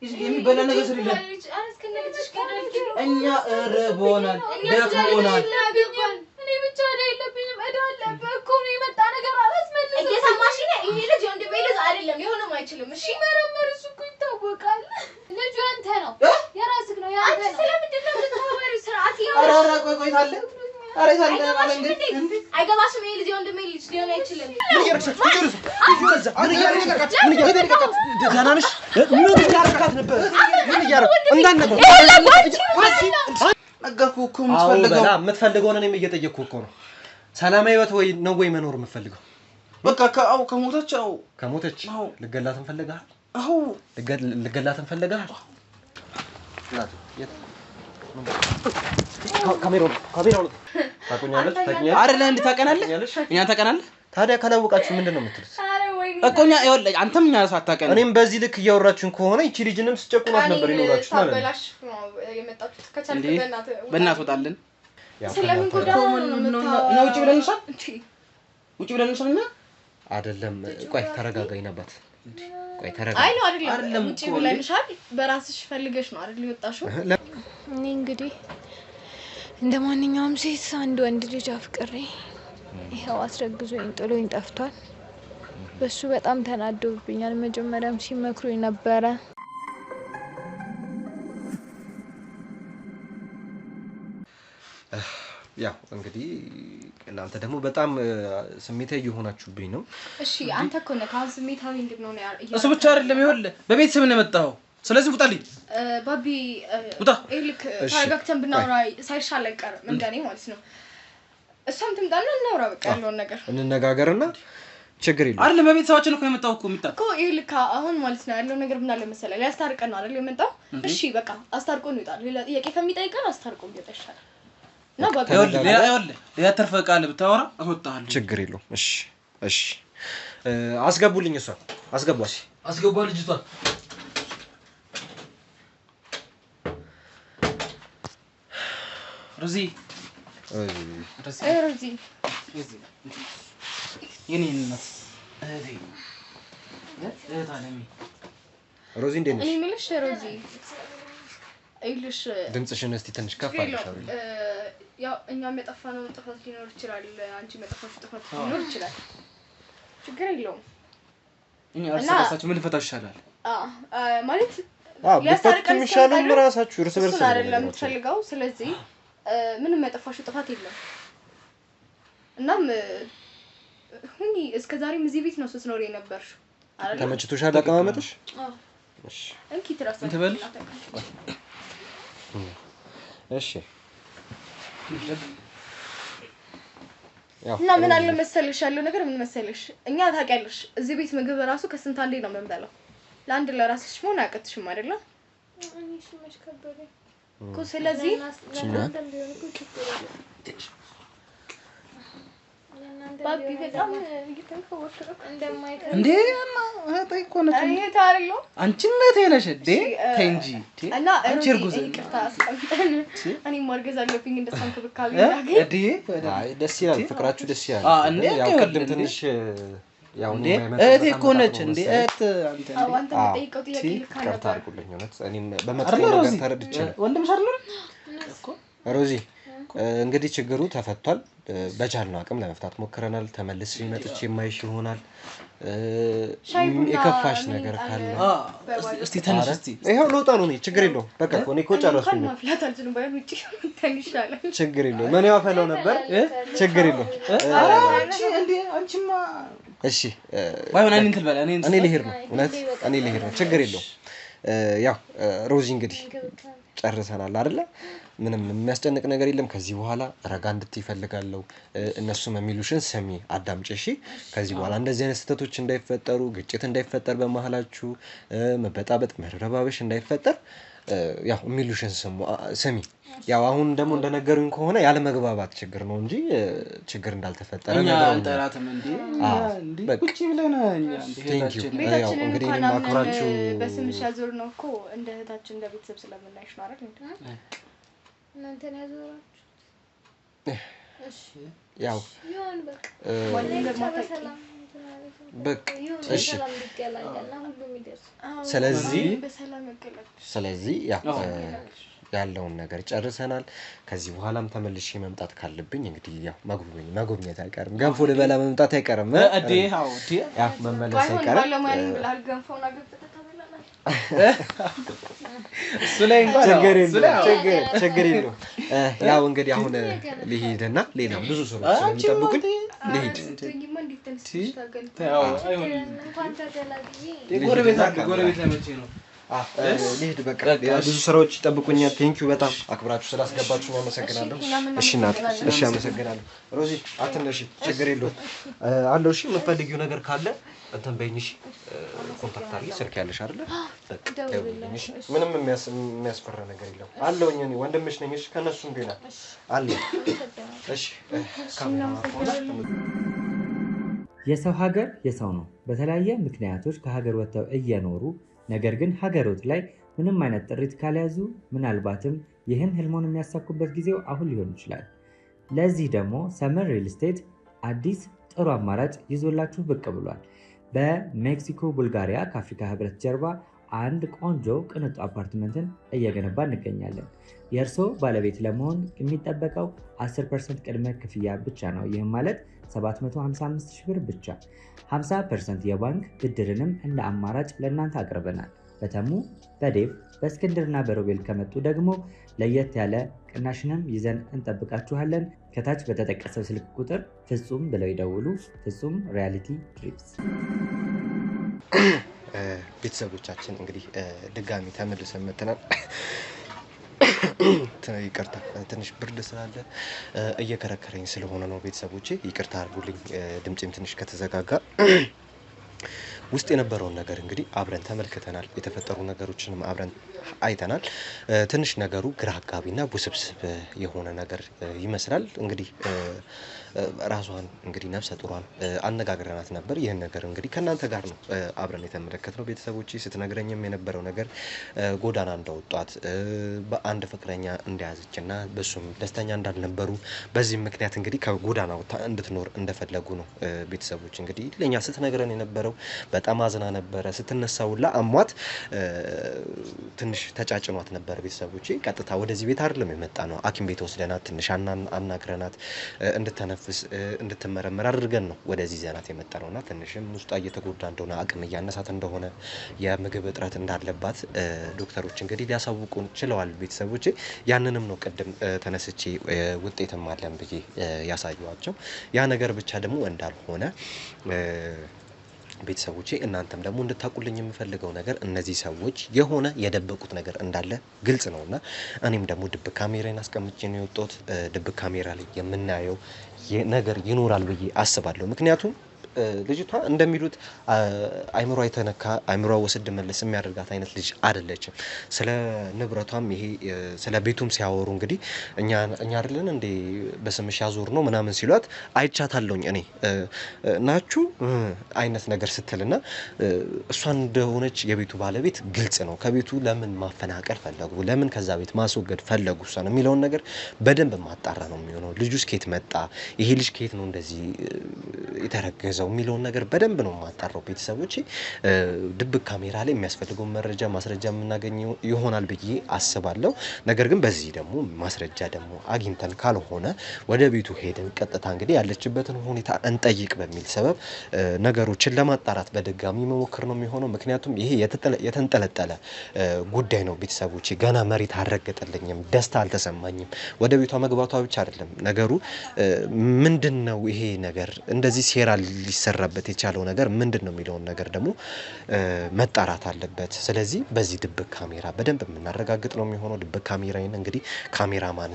የሚበላ ነገር ስለሌለ እኛ ረቦናል ደክሞናል እኔ ብቻ አይደለብኝም እዳ አለብህ እኮ ነው የመጣ ነገር አላስመልስም እየሰማሽ ነው ይሄ ልጅ ወንድሜ ልጅ አይደለም ሊሆንም አይችልም እሺ መረመር እሱ እኮ ይታወቃል ልጁ አንተ ነው የራስህ ነው ያንተ ነው ስለምንድን ነው የምታወሪው ስርዓት ያው ኧረ ቆይ ታለ ኧረ ታለ ማለት እንዴ አይገባሽም ይሄ ልጅ ወንድሜ ልጅ ሊሆን አይችልም ምን እያረጋጋት ጃናንሽ ምን እያረጋጋት ነበር ምን እያረጋጋት እንዳነበር ነገርኩህ እኮ የምትፈልገው ነው እየጠየቅኩህ እኮ ነው ሰላማዊ ህይወት ወይ ነው ወይ መኖር የምትፈልገው በቃ ከሞተች ልገላትን ፈልገሃል አው ልገላትን ፈልገሃል ናት የት ካሜራው ታቆኛለች አይደለ እንዴ ታቀናለህ እኛ ታቀናለህ ታዲያ ካላወቃችሁ ምንድነው የምትሉት እኮኛ ይወልኝ አንተም እኛ ሳታቀን እኔም በዚህ ልክ እያወራችሁን ከሆነ እቺ ልጅንም ስጨቁናት ነበር ይኖራችሁ ማለት ነው ታበላሽ የመጣችሁት ከቻልክ በእናት ወጣልን ስለምን ጎዳው ነው ውጪ ብለንሻል ውጪ ብለንሻልና አይደለም ቆይ ተረጋጋኝ ነባት ቆይ ተረጋጋ አይ ነው አይደለም ውጪ ብለንሻል በራስሽ ፈልገሽ ነው አይደል ይወጣሽው እኔ እንግዲህ እንደማንኛውም ሴት አንድ ወንድ ልጅ አፍቅሬ ይሄው አስረግዞኝ ጥሎኝ ጠፍቷል በሱ በጣም ተናዶብኛል መጀመሪያም ሲመክሩኝ ነበር ያው እንግዲህ እናንተ ደግሞ በጣም ስሜታዊ እየሆናችሁብኝ ነው እሺ አንተ እኮ ነህ ካዝ ስሜታዊ እንደምነው ነው እሱ ብቻ አይደለም ይኸውልህ በቤተሰብ ነው የመጣው ስለዚህ ውጣልኝ ባቢ ኤልክ ታርጋክተን ብናወራ ሳይሻል አይቀርም እንደኔ ማለት ነው እሷም ትምጣና እናውራ በቃ ያለውን ነገር እንነጋገርና ችግር የለም አይደል በቤተሰባችን እኮ የመጣው እኮ ኤልክ አሁን ማለት ነው ያለው ነገር ምን አለ መሰለህ ሊያስታርቀን ነው አይደል የመጣው እሺ በቃ አስታርቆን ይወጣል ሌላ ጥያቄ ከሚጠይቀን አስታርቆን ይወጣሻል እና ባቢ ሌላ ተርፈቃለ ብታወራ አስወጣሃለሁ ችግር የለውም እሺ አስገቡልኝ እሷ አስገባ ልጅቷ ሮዚ የኔ እናት አለሚ ሮዚ እንዴት ነሽ? እኔ ምልሽ ሮዚ አይልሽ ድምጽሽን እስቲ ትንሽ ከፍ አድርገሻል ያው እኛም የጠፋነው ጥፋት ሊኖር ይችላል አንቺ መጥፋት ጥፋት ሊኖር ይችላል ችግር የለውም እኛ እርሳችሁ ምን ልፈታው ይሻላል ማለት ያሳርቀን ይሻላል ራሳችሁ እርስ በርስ አይደለም የምትፈልገው ስለዚህ ምንም ያጠፋሽው ጥፋት የለም እናም ሁኒ እስከዛሬም እዚህ ቤት ነው ስትኖር የነበርሽ አይደል ተመችቶሻል አቀማመጥሽ እሺ እንኪ ትራስ እሺ እና ምን አለ መሰለሽ ያለው ነገር ምን መሰለሽ እኛ ታውቂያለሽ እዚህ ቤት ምግብ ራሱ ከስንት አንዴ ነው የምንበላው ለአንድ ለራስሽ መሆን አያቅትሽም አይደል እሺ መሽከበረ እኮ ስለዚህ ባቢ በጣም እየተንከወከረ እንደማይተር እንዴ እህቴ እኮ ነች እኔ ታርሎ አንቺም እህቴ ነሽ እንዴ ተይ እንጂ እና አንቺ እርጉዝ ይቅርታ አስቀምጠን እኔ ማርገዝ አለብኝ እንደሳንክ በካቢ እንዴ አይ ደስ ይላል ፍቅራችሁ ደስ ይላል ያው ቀድም ትንሽ ያው እንዴ እህቴ እኮ ነች እንዴ እህት አንተ የምትጠይቀው ጥያቄ ልካለ ይቅርታ አድርጉልኝ እውነት እኔም በመጥፎ ነገር ተረድቼ ወንድምሽ አይደል እኮ ሮዚ እንግዲህ ችግሩ ተፈቷል በቻልነው አቅም ለመፍታት ሞክረናል ተመልሰሽ መጥቼ የማይሽ ይሆናል የከፋሽ ነገር ካለ እስቲ ተነሽ እስቲ ይሄው ልውጣ ነው እኔ ችግር የለውም በቃ እኔ እኮ ጨረስኩኝ ማፍላታችን ባይሆን ውጪ ተንሻለ ችግር የለውም እኔ አፈለው ነበር ችግር የለውም አንቺ እንዴ አንቺማ እሺ ባይሆን እኔ እንትን በላ እኔ ልሄድ ነው እውነት እኔ ልሄድ ነው ችግር የለውም ያው ሮዚ እንግዲህ ጨርሰናል አይደለ ምንም የሚያስጨንቅ ነገር የለም ከዚህ በኋላ ረጋ እንድትይ ፈልጋለሁ እነሱም የሚሉሽን ስሚ አዳምጪ እሺ ከዚህ በኋላ እንደዚህ አይነት ስህተቶች እንዳይፈጠሩ ግጭት እንዳይፈጠር በመሃላችሁ መበጣበጥ መረባበሽ እንዳይፈጠር ያው የሚሉሽን ስሚ ያው አሁን ደግሞ እንደነገሩኝ ከሆነ ያለ መግባባት ችግር ነው እንጂ ችግር እንዳልተፈጠረ ነገር ነው ጠራተም እንዴ ቁጭ ብለና እንዴ ያው እንግዲህ ማክራችሁ በስምሽ ያዞር ነው እኮ እንደ እህታችን እንደ ቤተሰብ ስለምናይሽ ነው አይደል እናንተ ነው ያዞራችሁት እሺ ያው ይሁን በቃ ወንድም በቃ እሺ ስለዚህ ያለውን ነገር ጨርሰናል ከዚህ በኋላም ተመልሼ መምጣት ካለብኝ እንግዲህ ያው ማጎብኘት አይቀርም ገንፎ ልበላ መምጣት አይቀርም ያ መመለስ አይቀርም ስለይ ችግር የለውም ያው እንግዲህ አሁን ልሂድና ሌላም ብዙ ሰዎች ስለሚጠብቁኝ ልሂድ ጎረቤት ለመቼ ነው ልሂድ በቃ ብዙ ስራዎች ይጠብቁኛል ቴንኪው በጣም አክብራችሁ ስላስገባችሁ አመሰግናለሁ እሺ እናት እሺ አመሰግናለሁ ሮዚ አትነሺ ችግር የለውም አለው እሺ የምትፈልጊው ነገር ካለ እንትን በይኝሽ ኮንታክት አድርጊ ስልክ ያለሽ አይደል በቃ ደውልልኝ ምንም የሚያስፈራ ነገር የለም አለውኝ እኔ ወንድምሽ ነኝ እሺ ከነሱም ቢና አለ እሺ የሰው ሀገር የሰው ነው በተለያየ ምክንያቶች ከሀገር ወጥተው እየኖሩ ነገር ግን ሀገሮት ላይ ምንም አይነት ጥሪት ካልያዙ ምናልባትም ይህን ህልሞን የሚያሳኩበት ጊዜው አሁን ሊሆን ይችላል ለዚህ ደግሞ ሰመር ሪል ስቴት አዲስ ጥሩ አማራጭ ይዞላችሁ ብቅ ብሏል በሜክሲኮ ቡልጋሪያ ከአፍሪካ ህብረት ጀርባ አንድ ቆንጆ ቅንጡ አፓርትመንትን እየገነባ እንገኛለን የእርሶ ባለቤት ለመሆን የሚጠበቀው 10% ቅድመ ክፍያ ብቻ ነው ይህም ማለት 755,000 ብር ብቻ 50% የባንክ ብድርንም እንደ አማራጭ ለእናንተ አቅርበናል በተሙ በዴቭ በእስክንድርና በሮቤል ከመጡ ደግሞ ለየት ያለ ቅናሽንም ይዘን እንጠብቃችኋለን ከታች በተጠቀሰው ስልክ ቁጥር ፍጹም ብለው ይደውሉ ፍጹም ሪያሊቲ ድሪምስ ቤተሰቦቻችን እንግዲህ ድጋሚ ተመልሰን መጥተናል ይቅርታ ትንሽ ብርድ ስላለ እየከረከረኝ ስለሆነ ነው ቤተሰቦቼ ይቅርታ አድርጉልኝ ድምጼም ትንሽ ከተዘጋጋ ውስጥ የነበረውን ነገር እንግዲህ አብረን ተመልክተናል የተፈጠሩ ነገሮችንም አብረን አይተናል ትንሽ ነገሩ ግራ አጋቢና ውስብስብ የሆነ ነገር ይመስላል እንግዲህ ራሷን እንግዲህ ነፍሰ ጡሯን አነጋግረናት ነበር ይሄን ነገር እንግዲህ ከናንተ ጋር ነው አብረን የተመለከተው ቤተሰቦቼ ስትነግረኝም የነበረው ነገር ጎዳና እንደወጣት በአንድ ፍቅረኛ እንደያዘችና በሱም ደስተኛ እንዳልነበሩ በዚህ ምክንያት እንግዲህ ከጎዳና ወጣ እንድትኖር እንደፈለጉ ነው ቤተሰቦች እንግዲህ ለኛ ስትነግረን የነበረው በጣም አዝና ነበር ስትነሳውላ አሟት ትንሽ ተጫጭኗት ነበር ቤተሰቦቼ ቀጥታ ወደዚህ ቤት አይደለም የመጣ ነው አኪም ቤት ወስደናት ትንሽ አናግረናት እንድትነፍስ እንድትመረመር አድርገን ነው ወደዚህ ዘናት የመጣነውና ትንሽም ውስጧ እየተጎዳ እንደሆነ አቅም ያነሳት እንደሆነ የምግብ እጥረት እንዳለባት ዶክተሮች እንግዲህ ሊያሳውቁን ችለዋል ቤተሰቦቼ ያንንም ነው ቀደም ተነስቼ ውጤትም አለን ብዬ ያሳዩዋቸው ያ ነገር ብቻ ደግሞ እንዳልሆነ ቤተሰቦቼ እናንተም ደግሞ እንድታቁልኝ የምፈልገው ነገር እነዚህ ሰዎች የሆነ የደበቁት ነገር እንዳለ ግልጽ ነውና እኔም ደግሞ ድብቅ ካሜራን አስቀምጬ ነው የወጣሁት ድብቅ ካሜራ ላይ የምናየው ነገር ይኖራል ብዬ አስባለሁ ምክንያቱም ልጅቷ እንደሚሉት አይምሮ አይተነካ አይምሮ ወስድ መለስ የሚያደርጋት አይነት ልጅ አይደለችም ስለ ንብረቷም ይሄ ስለ ቤቱም ሲያወሩ እንግዲህ እኛ አይደለን እንዴ በስምሽ ያዞር ነው ምናምን ሲሏት አይቻታለሁኝ እኔ ናችሁ አይነት ነገር ስትልና እሷ እንደሆነች የቤቱ ባለቤት ግልጽ ነው ከቤቱ ለምን ማፈናቀል ፈለጉ ለምን ከዛ ቤት ማስወገድ ፈለጉ እሷ ነው የሚለውን ነገር በደንብ ማጣራ ነው የሚሆነው ልጁስ ከየት መጣ ይሄ ልጅ ከየት ነው እንደዚህ የተረገዘው የሚለውን ነገር በደንብ ነው ማጣራው ቤተሰቦቼ ድብቅ ካሜራ ላይ የሚያስፈልገው መረጃ ማስረጃ የምናገኘው ይሆናል ብዬ አስባለሁ ነገር ግን በዚህ ደግሞ ማስረጃ ደግሞ አግኝተን ካልሆነ ወደ ቤቱ ሄደን ቀጥታ እንግዲህ ያለችበትን ሁኔታ እንጠይቅ በሚል ሰበብ ነገሮችን ለማጣራት በድጋሚ መሞከር ነው የሚሆነው ምክንያቱም ይሄ የተንጠለጠለ ጉዳይ ነው ቤተሰቦቼ ገና መሬት አልረገጠልኝም ደስታ አልተሰማኝም ወደ ቤቷ መግባቷ ብቻ አይደለም ነገሩ ምንድነው ይሄ ነገር እንደዚህ ሴራ ሊሰራበት የቻለው ነገር ምንድነው የሚለው ነገር ደግሞ መጣራት አለበት ስለዚህ በዚህ ድብቅ ካሜራ በደንብ የምናረጋግጥ ነው የሚሆነው ድብቅ ካሜራዬን እንግዲህ ካሜራማን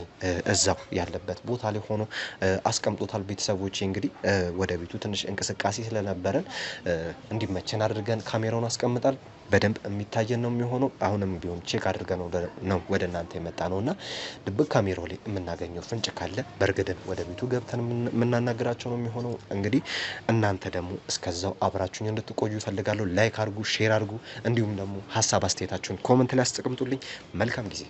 እዛው ያለበት ቦታ ላይ ሆኖ አስቀምጦታል ቤተሰቦቼ እንግዲህ ወደ ቤቱ ትንሽ እንቅስቃሴ ስለነበረን እንዲመቸን አድርገን ካሜራውን አስቀምጣል በደንብ የሚታየን ነው የሚሆነው አሁንም ቢሆን ቼክ አድርገን ነው ወደ እናንተ የመጣ ነውና ድብቅ ካሜራው ላይ የምናገኘው ፍንጭ ካለ በርግደን ወደ ቤቱ ገብተን የምናናግራቸው ነው የሚሆነው እንግዲህ እናንተ ደግሞ እስከዛው አብራችሁኝ እንድትቆዩ ፈልጋለሁ ላይክ አድርጉ ሼር አድርጉ እንዲሁም ደግሞ ሐሳብ አስተያየታችሁን ኮሜንት ላይ አስቀምጡልኝ መልካም ጊዜ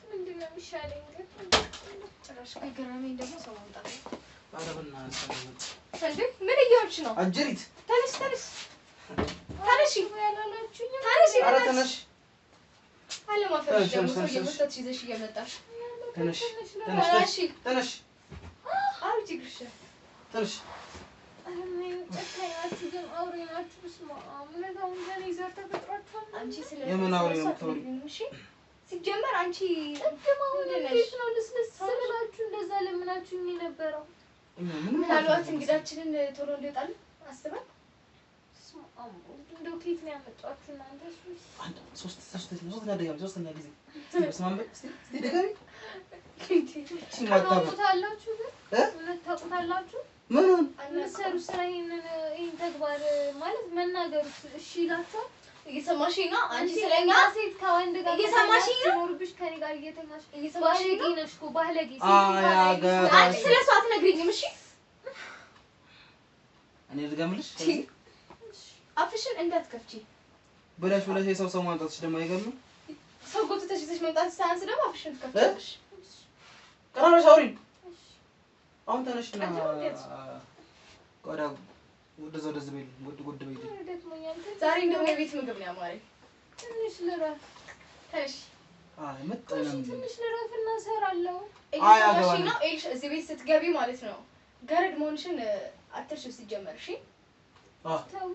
ምንድነው የሚሻለኝ ግን ጭራሽ ከገረመኝ ደግሞ ሰው ማምጣት አረብና ሰንዴ ምን እየሆንሽ ነው አንጀሪት ተነሽ ያላላችሁኝ ኧረ ተነሽ አለማፈርሽ ደግሞ ሰው እየመጣች ይዘሽ እየመጣሽ ተነሽ አውጪ ግርሽ ተነሽ አረምን ጨካኛችሁ ግን አውሬ ናችሁ ስማ ምንድነው እንደኔ ዘር ተፈጥሯችኋል አንቺ ስለዚህ የምን አውሬ ነው ተውሪ እሺ ሲጀመር አንቺ እንደነሽ ነው ልስልስ ስለላችሁ እንደዛ ለምናችሁ የነበረው ምናልባት እንግዳችንን ቶሎ እንዲወጣል አስበን እንደው ከየት ነው ያመጣችሁ እናንተ አንድ ሶስት ጊዜ ስማምበ እስቲ ደጋሚ ታውቁታላችሁ ግን ታውቁታላችሁ ምኑን አንሰሩ ስራ ይሄን ተግባር ማለት መናገሩ እሺ ይላችኋል እየሰማሽኝ ነው አንቺ ስለኛ ሴት ከወንድ ጋር እየሰማሽኝ ነው ኖርብሽ ከኔ ጋር እየተኛሽ ባለጌ ነሽ እኮ ባለጌ አንቺ ስለሷ አትነግሪኝም እሺ እኔ ልገምልሽ አፍሽን እንዳትከፍቺ ብለሽ የሰው ማንጣትሽ ደግሞ አይገርምም ሰው ጎትተሽ ይዘሽ መምጣት ሳያንስ ደግሞ አፍሽን ትከፍቻለሽ ቀራሽ አውሪ አሁን ተነሽና ቆዳ ወደዛ ቤት ጉድ ቤት ዛሬ እንደው የቤት ምግብ ነው ያማረኝ ትንሽ ልረፍ ተሽ መጣለም ትንሽ ልረፍና ሰራለሁ አያገባኝ ኤልሽ እዚህ ቤት ስትገቢ ማለት ነው ገረድ መሆንሽን አትርሽ ሲጀመር እሺ ተው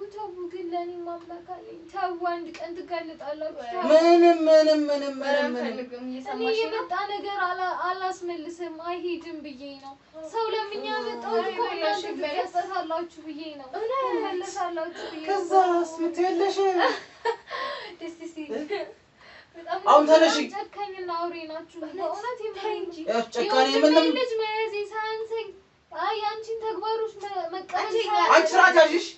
ግን ለኔ ማምላክ አለኝ ተው አንድ ቀን ትጋለጣላችሁ ምንም እኔ የመጣ ነገር አላስመልስም አይሄድም ብዬ ነው ሰው ለምኛ ያመጣው እኮ እናንተ ትያስጠታላችሁ ብዬ ነው መለሳላችሁ ብዬ ከዛስ ምትያለሽ ደስ ሲል በጣም አሁን ተነሺ ጨካኝና አውሬ ናችሁ በእውነት እንጂ ጨካኝ ምንም ልጅ መያዝ ሳያንሰኝ አንቺን ተግባሮች መቀበል አንቺ ስርዓት ያዥሽ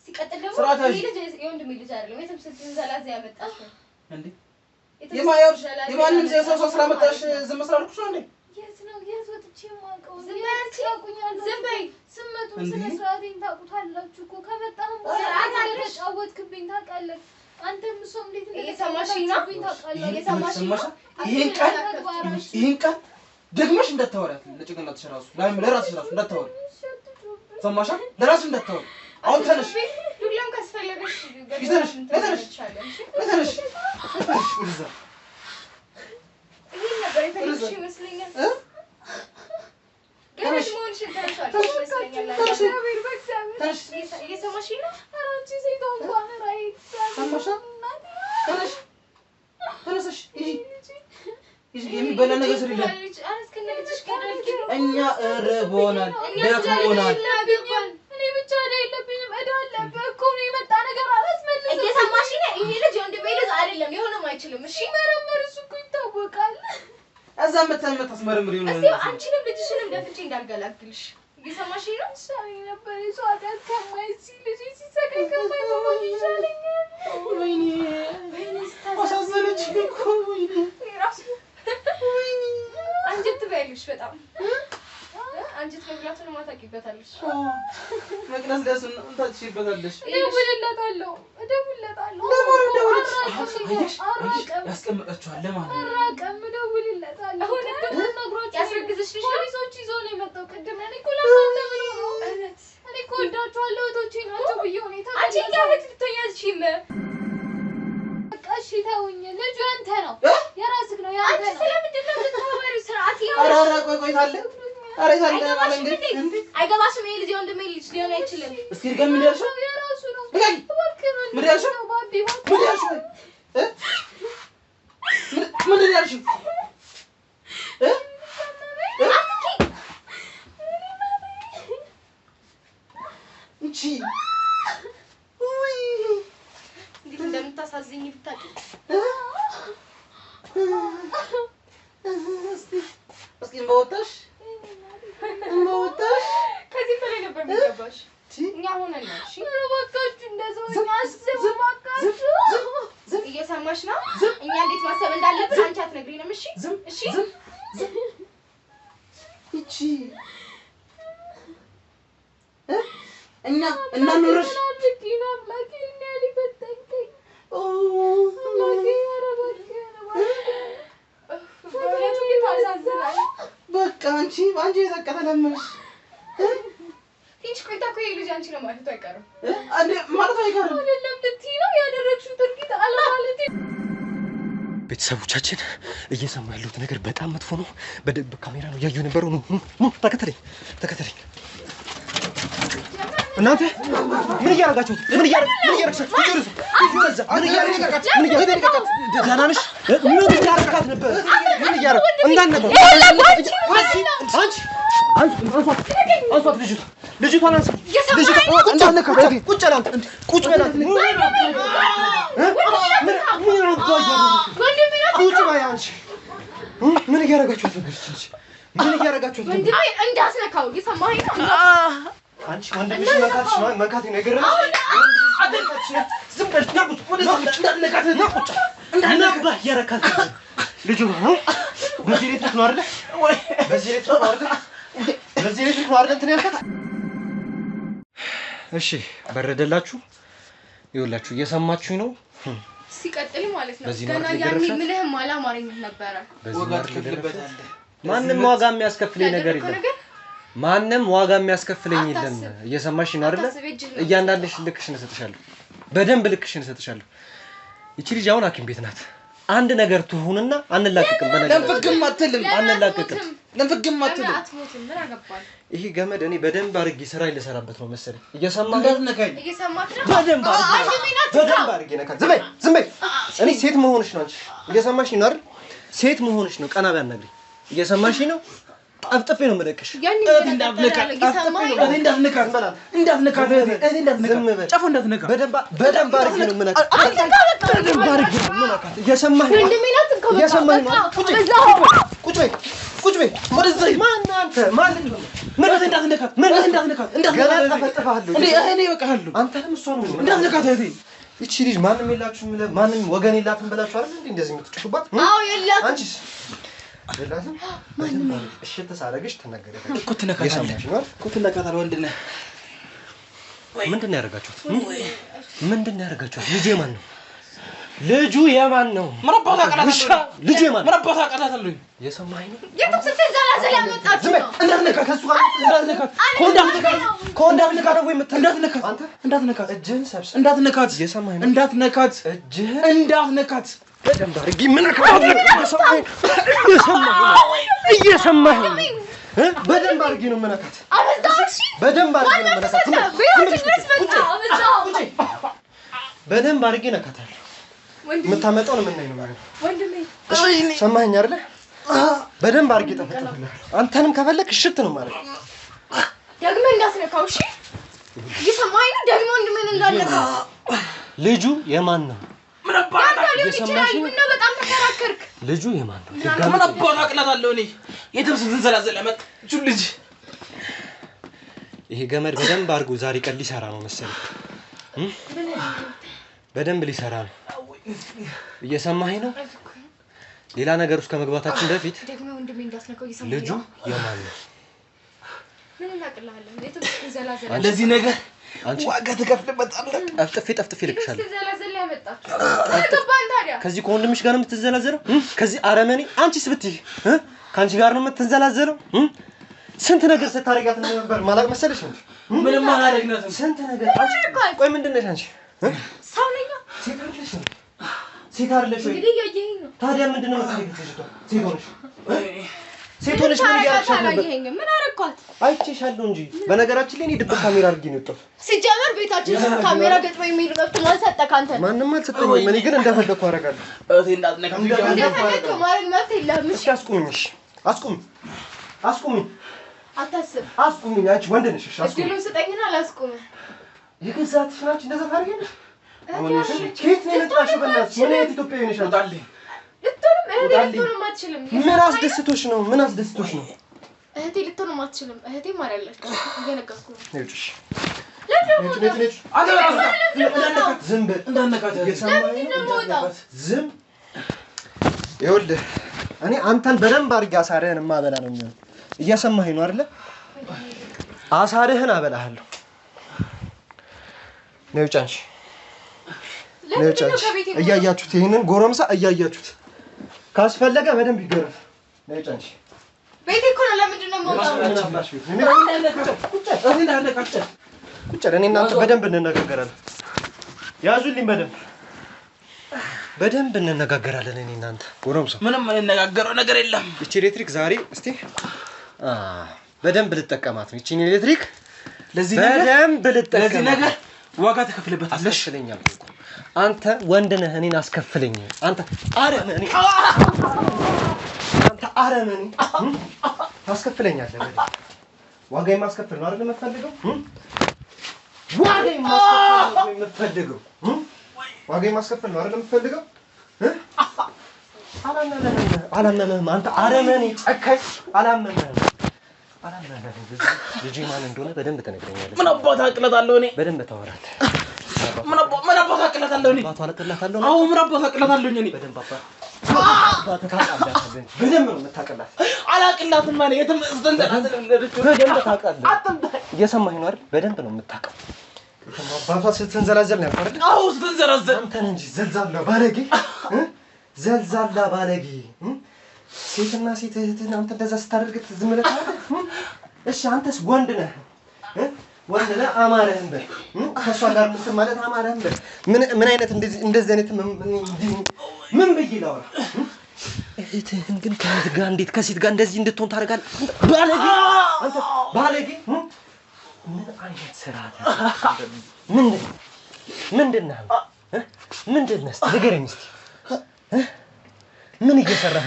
ሲቀጥል ደግሞ ልጅ የወንድሜ ልጅ አይደለም የተምሰልትን ዘላዛ ያመጣሽ ነው እንዴ የማንም ሰው ስላመጣሽ ዝም ስላልኩሽ ነው እንዴ የት ወጥቼ ማውቀው ዝም በይ ስመጡ ስለ ስርዓቴን ታውቁታላችሁ እኮ ከመጣህም በኋላ ተጫወትክብኝ ታውቃለህ አንተም እሷም እንዴት እየሰማሽኝ ነው እየሰማሽኝ ነው ይሄን ቃል ደግመሽ እንዳታወሪያት ለጭንቅላትሽ ራሱ ለራስሽ ራሱ እንዳታወሪ ሰማሻ ለራስሽ እንዳታወሪ አሁን ተነሽ ዱላም ካስፈለገሽ ተነሽ ወደዛ ይሄን ነበር የፈለግሽ ይመስለኛል ገረድ መሆንሽን ተረሻለሽ ይመስለኛል ተነሽ እየሰማሽኝ ነው አራንቺ ሴት እንኳን ራይት ሰማሻ ተነሽ የሚበላ ነገር ስሪልኝ እኛ እርቦናል ደክሞናል እኔ ብቻ አይደለብኝም እዳ አለብህ እኮ ነው የመጣ ነገር አላስመልስም እየሰማሽኝ ነው ይሄ ልጅ ወንድሜ ልጅ አይደለም ሊሆንም አይችልም እሺ መረመር እሱ እኮ ይታወቃል እዛ መታስመረምር ይሆናል እስቲ አንቺንም ልጅሽንም ደፍቼ እንዳልገላግልሽ እየሰማሽኝ ነው ሳሪ ነበር እሱ አዳት ከማይሲ ልጅ ሲሰቀኝ ከማይቆም ይሻለኛል ወይኔ አሳዘነች እኮ ወይኔ ራሱ አንጀት ትበያለሽ በጣም አንጀት መብላቱን ማታቂበታለሽ መቅደስ ደስን እንታጥሽበታለሽ እደውልለታለሁ ያስቀምጣችኋል ለማለት ነው አራቀም እደውልለታለሁ ያስረግዝሽ ልጅ ልጅ ይዞ ነው የመጣው ቅድም እኔ እኮ ለማንተም ነው እኔ እኮ ወዳቸዋለሁ እህቶቼ ናቸው ብዬ ሁኔታ አንቺ ጋር ትተኛልሽም እሺ ተውኝ ልጁ አንተ ነው የራስህ ነው ያንተ ነው ስለምንድን ነው የምታወሪው ስርዓት ኧረ ቆይ ታለ ኧረ ታለ ማለት እንዴ አይገባሽም ይሄ ልጅ ወንድሜ ልጅ ሊሆን አይችልም እስኪ ድገም ምን ያልሽው የራሱ ነው ምን ያልሽው ምን ያልሽው እንቺ እንዴት እንደምታሳዝኝ ብታውቂ እስኪ እንበወጣሽ ከዚህ በላይ ነበር የሚገባሽ እኛ ሆነን ነው እሺ እባካችሁ እንደዚህ አስቡ እየሰማሽ ነው እኛ እንዴት ማሰብ እንዳለብን አንቺ አትነግሪንም እሺ እሺ እቺ እኛ ኑርሽ አንቺ የዘቀተለምሽ ትንሽ ቆይታ እኮ ልጅ አንቺ ነው ማለት አይቀርም አንዴ ማለት አይቀርም አይደለም ልትይ ነው ያደረግሽው ድርጊት አላማለት ቤተሰቦቻችን እየሰማ ያሉት ነገር በጣም መጥፎ ነው በደንብ ካሜራ ነው ያዩ ነበረው ነው ተከተለኝ እናንተ ምን እያደረጋችሁ ምን እያደረጋችሁ ዳናንሽ ምን እያደረጋት ነበር ምን እያደረጋት እንዳነበር አንሷት ልጅቷን አንሳ እንዳነካት ቁጭ በላት ምን እያደረጋችሁ ነው እንዳስነካው እየሰማኸኝ ነው አንቺ ወንድምሽ መካት ነው የገረመሽ ዝም በል እንዳነካት ያረካት ልጅ ነው በዚህ ቤት ነው አይደል በዚህ ቤት ነው አይደል እንትን ያልካት እሺ በረደላችሁ ይኸውላችሁ እየሰማችሁኝ ነው ሲቀጥል ማለት ነው ገና ያኔ ምንህም አላማረኝ ነበር ወጋት ከፍልበታል ማንንም ዋጋ የሚያስከፍለኝ ነገር የለም ማንንም ዋጋ የሚያስከፍለኝ የለም እየሰማሽ ነው አይደል እያንዳንድሽ ልክሽን እሰጥሻለሁ በደንብ ልክሽን እሰጥሻለሁ እቺ ልጅ አሁን ሐኪም ቤት ናት አንድ ነገር ትሁንና አንላቀቅም በነገር ለፍግም አትልም አንላቀቅም ለፍግም አትልም አትሞትም ምን አገባል ይሄ ገመድ እኔ በደንብ አርጌ ስራ ይለሰራበት ነው መሰለኝ እየሰማህ እንዳትነካኝ እየሰማህ ነው በደንብ አርጌ ነካት ዝም በይ እኔ ሴት መሆንሽ ነው አንቺ እየሰማሽ ነው አይደል ሴት መሆንሽ ነው ቀና ቢያናግሪ እየሰማሽ ነው አፍጥፌ ነው መለከሽ እንዳትነካት ጫፉ እንዳትነካ በደንብ አርጌ ነው ምናካ በደንብ አርጌ ነው ምናካ እየሰማህ ነው ቁጭ በይ ወደዛ ማን አንተ ማለት ነው ምን እንዳትነካት ገና ተፈጥፋለሁ እኔ በቃለሁ አንተንም እሷ ነው እንዳትነካት እህቴ እቺ ልጅ ማንንም የላችሁም ማንንም ወገን የላትም ብላችሁ አይደል እንዴ እንደዚህ የምትጭቁባት አዎ የላትም አንቺስ የላትም ማንንም እሺ ተሳረግሽ ተናገረሽ እኮ ትነካታለህ ወንድ ነህ ምንድን ነው ያደርጋችሁት ልጁ የማን ነው ምንባታ ቀላታለሁ ልጁ የማን ነው ምንባታ ቀላታለሁ የሰማኸኝ ነው የቱም ስትዘላዘል ያመጣችሁ ነው እንዳትነካ ከሱ ጋር እንዳትነካ ወይ እንዳትነካ አንተ እንዳትነካ እጅህን ሰብስብ እንዳትነካት የሰማኸኝ ነው እንዳትነካት እጅህን እንዳትነካት በደንብ አድርጊ ምን አካባቢ እየሰማኸኝ በደንብ አድርጊ ነው መነካት አበዛሽ በደንብ አድርጊ ነው መነካት በደንብ አድርጊ ነካታለሁ የምታመጣው ነው ምን ነው ወንድሜ ሰማኸኝ አይደል በደንብ አድርጊ ተፈጥተልህ አንተንም ከፈለክ እሽት ነው ማለት ደግሞ እንዳትነካው እሺ እየሰማኸኝ ነው ደግሞ ወንድሜን እንዳትነካው ልጁ የማን ነው እየሰማሽኝ ነው በጣም ተከራከርክ ልጁ የማን ነው ምን አባቱ አቅላታለሁ እኔ የትም ስትንዘላዘል ያመጣችው ልጅ ይሄ ገመድ በደንብ አድርጎ ዛሬ ቀን ሊሰራ ነው መሰለኝ በደንብ ሊሰራ ነው እየሰማኸኝ ነው ሌላ ነገር ውስጥ ከመግባታችን በፊት ደግሞ ወንድሜ እንዳትነካው እየሰማኸኝ ልጁ የማን ነው ምን እናቅልሃለን የትም ስትንዘላዘል ለዚህ ነገር ዋጋ ትከፍልበታለህ ጠፍጥፌ ልክሻለሁ ስትንዘላዘል ያመጣችሁ አልገባን ታዲያ ከዚህ ከወንድምሽ ጋር ነው የምትዘላዘለው ከዚህ አረመኔ አንቺስ ብትይ ካንቺ ጋር ነው የምትዘላዘለው ስንት ነገር ስታረጋት ነበር ማላቅ መሰለሽ እንዴ ምንም አላደረግናትም ስንት ነገር አንቺ ቆይ ምንድነሽ አንቺ ሰው ነኝ ሴት አይደለሽ ወይ እንግዲህ ያየኸኝ ነው ታዲያ ምንድነው የምትፈልጊው ሴት ሆነሽ ምን ያርሻል ነበር ምን አረኳት አይቼሻለሁ እንጂ በነገራችን ላይ እኔ ድብቅ ካሜራ አድርጌ ነው የወጣው ሲጀመር ቤታችን ካሜራ ገጥሞ የሚል ረፍት ማለት ሰጠህ አንተ ማንንም አልሰጠኝም እኔ ግን እንደፈለኩ አደርጋለሁ እቴ እንዳትነካት እንደፈለክ ማድረግ መብት የለህም እስኪ አስቁምኝ አታስብ አስቁምኝ አንቺ ወንድ ነሽ እሺ አስቁምኝ እድሉን ስጠኝና አላስቁምህ የገዛትሽ ናች እንደዛ ታደርጊያለሽ ከየት ነው የመጣሽው በእናትሽ ምን አይነት ኢትዮጵያዊ ነሽ ወጣልኝ ልትሆንም አትችልም ምን አስደስቶሽ ነው እህቴ ልትሆንም አትችልም እህቴ ማርያለች እየነገርኩህ ነው ነጭሽ ዝም በል እንዳትነካት ዝም ይኸውልህ እኔ አንተን በደንብ አድርጌ አሳርህን ማበላ ነው የሚሆነው እየሰማኸኝ ነው አይደል አሳርህን አበላሃለሁ ነው ጫንሽ እያያችሁት ይሄንን ጎረምሳ እያያችሁት ካስፈለገ በደንብ ይገረፍ ነው ጫንሽ ቤቴ እኮ ነው ለምንድን ነው እኔ እናንተ በደንብ እንነጋገራለን። ያዙልኝ በደንብ እንነጋገራለን። እኔ እናንተ ጎረምሳ ምንም እንነጋገረው ነገር የለም። እቺ ኤሌክትሪክ ዛሬ እስቲ በደንብ ልጠቀማት ነው። እቺን ኤሌክትሪክ ለዚህ ነገር ዋጋ ተከፍለበታለሽ። አንተ ወንድ ነህ፣ እኔን አስከፍለኝ። አንተ አረመኔ ታስከፍለኛለህ። ዋጋ የማስከፍል ነው አይደል የምትፈልገው? ዋጋ የማስከፍል ነው አይደል የምትፈልገው? አላመመህም አንተ አረመኔ ጨካኝ። አላመመህም። ልጅ ማን እንደሆነ በደንብ ትነግረኛለህ። ምን አባታ አቅለት አለው? እኔ በደንብ ታወራለህ። ምን አባታ አቅለት አለው? እኔ አባታ አቅለት አለው። አዎ ምን አባታ አቅለት አለው? እኔ በደንብ በደንብ ነው የምታቀላት። አላቅላትም ማለት የትም በደንብ ታውቃለህ። እየሰማኸኝ ነው አይደል? በደንብ ነው የምታውቀው። አባቷ ስትንዘላዘል ነው አይደል? አዎ ስትንዘላዘል። አንተን እንጂ ዘልዛላ ባለጌ ሴትና ሴት እህትህን አንተ እንደዛ ስታደርግ ዝም ብለህ ታደርግ? እሺ አንተስ ወንድ ነህ አማረህም በል። ከእሷ ጋር እንትን ማለት አማረህም በል። ምን አይነት እንደዚህ አይነት ምን ብዬ ላውራ? እህትህን ግን ከእህት ጋር እንዴት ከሴት ጋር እንደዚህ እንድትሆን ታደርጋለህ? ባለጌ ምን አይነት ስራ ምንድን ነህ? ንገረኝ እስኪ። ምን እየሰራህ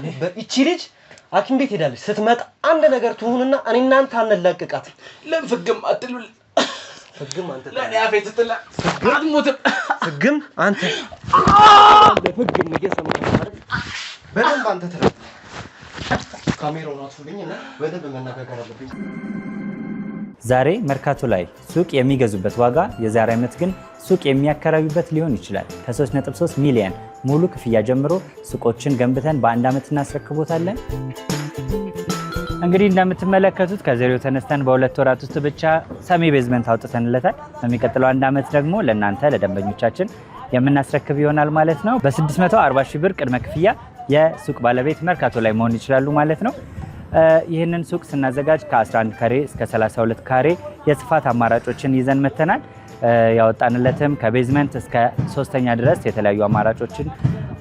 ነበር? ይቺ ልጅ ሐኪም ቤት ሄዳለች። ስትመጣ አንድ ነገር ትሁንና እኔ እናንተ አንላቀቃት። ለፍግም አትሉል። ፍግም አንተ ለኔ አፌት ትላ አትሞትም። ፍግም አንተ ፍግም እየሰማህ አይደል? በደንብ አንተ ተረዳ። ካሜራውን አጥፉልኝና በደንብ መነጋገር አለብኝ። ዛሬ መርካቶ ላይ ሱቅ የሚገዙበት ዋጋ የዛሬ ዓመት ግን ሱቅ የሚያከራዩበት ሊሆን ይችላል። ከ3.3 ሚሊዮን ሙሉ ክፍያ ጀምሮ ሱቆችን ገንብተን በአንድ ዓመት እናስረክቦታለን። እንግዲህ እንደምትመለከቱት ከዜሮ ተነስተን በሁለት ወራት ውስጥ ብቻ ሰሚ ቤዝመንት አውጥተንለታል። በሚቀጥለው አንድ ዓመት ደግሞ ለእናንተ ለደንበኞቻችን የምናስረክብ ይሆናል ማለት ነው። በ640 ሺህ ብር ቅድመ ክፍያ የሱቅ ባለቤት መርካቶ ላይ መሆን ይችላሉ ማለት ነው። ይህንን ሱቅ ስናዘጋጅ ከ11 ካሬ እስከ 32 ካሬ የስፋት አማራጮችን ይዘን መተናል። ያወጣንለትም ከቤዝመንት እስከ 3ኛ ድረስ የተለያዩ አማራጮችን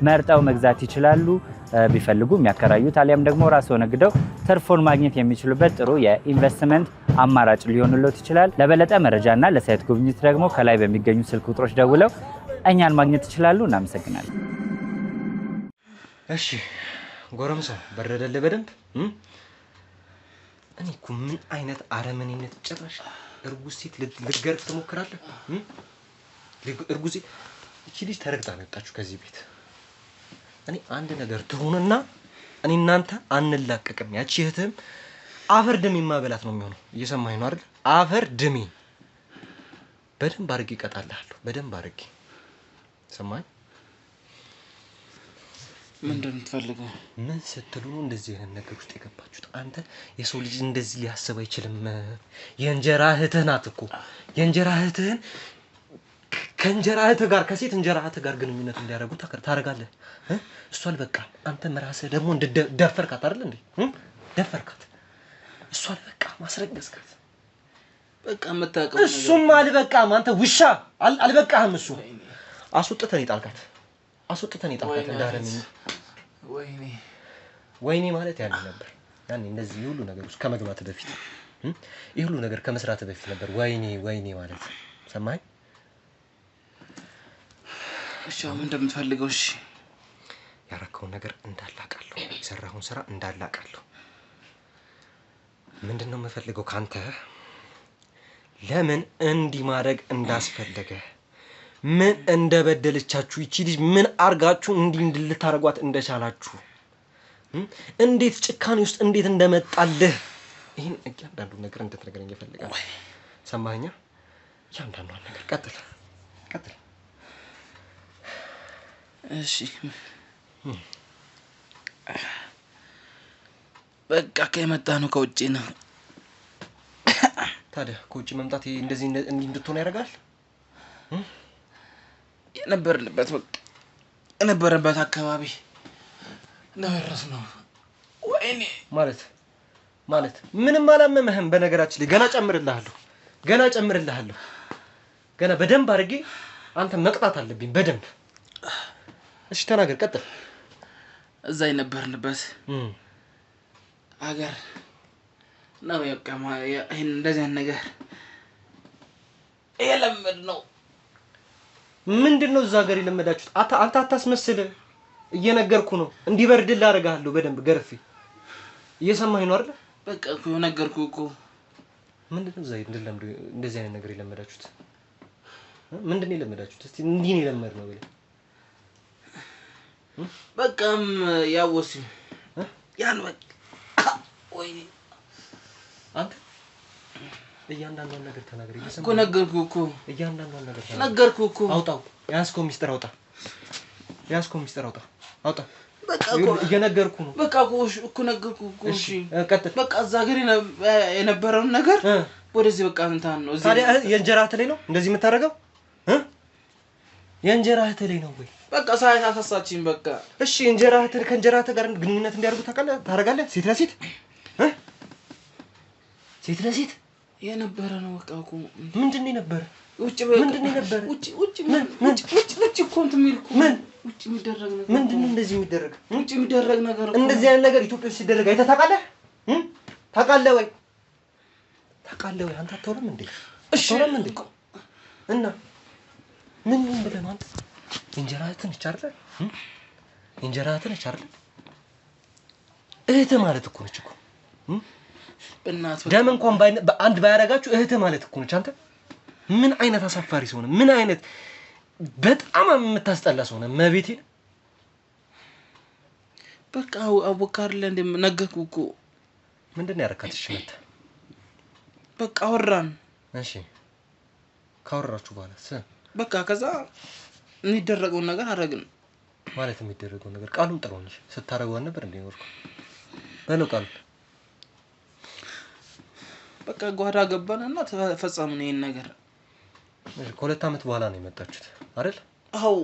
መርጠው መግዛት ይችላሉ። ቢፈልጉ የሚያከራዩት አሊያም ደግሞ ራስዎ ነግደው ትርፎን ማግኘት የሚችሉበት ጥሩ የኢንቨስትመንት አማራጭ ሊሆንልዎት ይችላል። ለበለጠ መረጃና ለሳይት ጉብኝት ደግሞ ከላይ በሚገኙ ስልክ ቁጥሮች ደውለው እኛን ማግኘት ይችላሉ። እናመሰግናለን። እሺ ጎረምሳው በረደልህ በደንብ? እኔ እኮ ምን አይነት አረመኔነት! ጭራሽ እርጉዝ ሴት ልትገርፍ ትሞክራለህ? እርጉዝ እቺ ልጅ ተረግጣ መጣችሁ ከዚህ ቤት። እኔ አንድ ነገር ትሆንና እኔ እናንተ አንላቀቅም። ያቺ እህትም አፈር ድሜ ማበላት ነው የሚሆነው። እየሰማኸኝ ነው አይደል? አፈር ድሜ በደንብ አድርጌ እቀጣልሃለሁ። በደንብ አድርጌ ሰማኝ። ምንድን ነው የምትፈልገው? ምን ስትሉ ነው እንደዚህ አይነት ነገር ውስጥ የገባችሁት? አንተ የሰው ልጅ እንደዚህ ሊያስብ አይችልም። የእንጀራ እህትህ ናት እኮ። የእንጀራ እህትህን ከእንጀራ እህትህ ጋር ከሴት እንጀራ እህትህ ጋር ግንኙነት እንዲያደርጉ ታደርጋለህ። እሷ አልበቃም። አንተም ራስህ ደግሞ ደፈርካት አይደል እንዴ? ደፈርካት። እሷ አልበቃም፣ ማስረገዝካት። በቃ የምታውቀው ነገር እሱም አልበቃም። አንተ ውሻ አልበቃህም። እሱ አስወጥተን ይጣልካት። እንዳረመኝ ወይኔ ማለት ያኔ ነበር። ያኔ እንደዚህ ሁሉ ነገር ውስጥ ከመግባት በፊት ይሄ ሁሉ ነገር ከመስራት በፊት ነበር ወይኔ ማለት። ሰማኝ። እሺ ምን እንደምትፈልገው? እሺ ያረከውን ነገር እንዳላቃለሁ፣ የሰራውን ስራ እንዳላቃለሁ። ምንድነው የምፈልገው ካንተ? ለምን እንዲህ ማድረግ እንዳስፈለገ፣ ምን እንደበደለቻችሁ፣ ይቺ ልጅ ምን አርጋችሁ እንዲህ እንድልታረጓት እንደቻላችሁ፣ እንዴት ጭካኔ ውስጥ እንዴት እንደመጣልህ ይሄን እያንዳንዱ ነገር እንድትነግረኝ እፈልጋለሁ። ሰማኸኝ? እያንዳንዱ ነገር ቀጥል። እሺ በቃ ከመጣ ነው ከውጪ ነው። ታዲያ ከውጪ መምጣት እንደዚህ እንድትሆን ያደርጋል? የነበረበት አካባቢ ነው የረስነው። ወይኔ ማለት ምንም አላመመህም በነገራችን ላይ ገና ጨምርልሃለሁ ገና በደንብ አድርጌ አንተ መቅጣት አለብኝ በደንብ እሺ ተናገር ቀጥል እዛ የነበርንበት አገር ነው ያቀማ ይሄን እንደዚህ ነገር የለመድ ነው ምንድነው እዛ ሀገር የለመዳችሁት አንተ አታስመስል እየነገርኩ ነው እንዲበርድልህ አደርጋለሁ በደንብ ገርፌ እየሰማኸኝ ነው አይደል በቃ እኮ ነገርኩህ እኮ ምንድነው እዛ እንደዚህ አይነት ነገር የለመዳችሁት ምንድነው የለመዳችሁት እስቲ እንዲህ ነው የለመድነው ብለህ በቃም ያወሲ ያን በቃ ወይኔ አንተ እያንዳንዱን ነገር ተናገር እየሰማኸኝ እኮ ነገርኩህ እኮ እያንዳንዱን ነገር ነገርኩህ እኮ አውጣው ያስኮ ሚስጥር አውጣ አውጣ በቃ እኮ እየነገርኩ ነው በቃ እኮ ነገርኩህ እኮ እሺ ቀጥል በቃ እዛ ሀገር የነበረውን ነገር ወደዚህ በቃ እንታን ነው ታዲያ የእንጀራ እህት ላይ ነው እንደዚህ የምታደርገው የእንጀራ እህት ላይ ነው ወይ በቃ ሳይሳሳችኝ በቃ እሺ እንጀራ እህት ከእንጀራ እህት ጋር ግንኙነት እንዲያደርጉ ታደርጋለህ ሴት ለሴት ሴት ለሴት የነበረ ነው በቃ እኮ ምንድነው የነበረ ውጭ እኮ እንትን የሚል እኮ ውጭ የሚደረግ ነገር ምንድነው እንደዚህ የሚደረግ ውጭ የሚደረግ ነገር እኮ እንደዚህ አይነት ነገር ኢትዮጵያ ውስጥ ሲደረግ አይተህ ታውቃለህ ታውቃለህ ወይ አንተ አትወራም እንዴ እሺ ወራም እንዴ እና ምን ብለህ ነው አንተ እንጀራ እህትን ይቻላል እንጀራ እህትን ይቻላል እህት ማለት እኮ ነች እኮ በእናትህ ደም እንኳን በአንድ ባያረጋችሁ እህት ማለት እኮ ነች አንተ ምን አይነት አሳፋሪ ሰው ነህ ምን አይነት በጣም የምታስጠላ ሰው ነህ መቤቴ በቃ አወካር ለእንደም ነገርኩህ እኮ ምንድነው ያረካትሽ መጣ በቃ አወራን እሺ ካወራችሁ በኋላ በቃ ከዛ የሚደረገው ነገር አረግን ማለት የሚደረገው ነገር ቃሉን ጥሩንሽ ስታረጋው ነበር እንዴ ወርኩ በለው ቃል በቃ ጓዳ ገባንና ተፈጸመን ይሄን ነገር ከሁለት አመት በኋላ ነው የመጣችሁት አይደል አው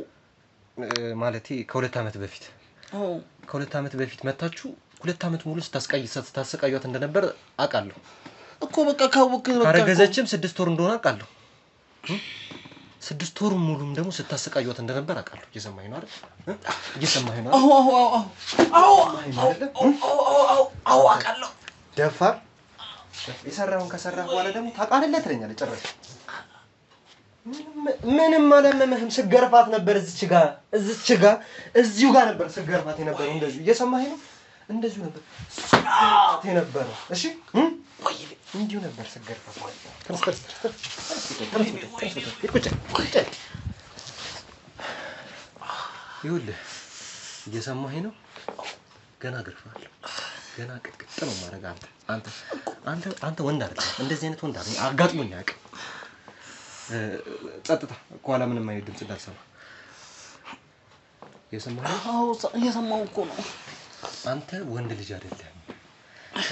ማለቴ ከሁለት አመት በፊት ከሁለት አመት በፊት መጣችሁ ሁለት አመት ሙሉ ስታሰቃዩት እንደነበር አውቃለሁ እኮ በቃ ካወቅክ በቃ አረገዘችም 6 ወር እንደሆነ አውቃለሁ 6 ወር ሙሉም ደግሞ ስታሰቃዩት እንደነበር አውቃለሁ እየሰማኸኝ ነው አይደል እየሰማኸኝ ነው አው አውቃለሁ ደፋር የሰራውን ከሰራህ በኋላ ደግሞ ታቃለለ ትለኛለህ ጨረሰ ምንም አላመመህም ስገርፋት ነበር እዚሁ ጋር ነበር ስገርፋት የነበረው እንደዚሁ እየሰማኸኝ ነው እንደዚሁ ነበር ስገርፋት የነበረው እሺ እንዲሁ ነበር ስገርፋት ይኸውልህ እየሰማኸኝ ነው ገና ገርፋለሁ ገና ቅጥቅጥ ነው ማረጋ አንተ ወንድ አይደለም እንደዚህ አይነት ወንድ አይደለም አጋጥሞኝ አያውቅም ጸጥታ ኋላ ምንም አይነት ድምጽ እንዳልሰማ እየሰማሁ እኮ ነው አንተ ወንድ ልጅ አይደለም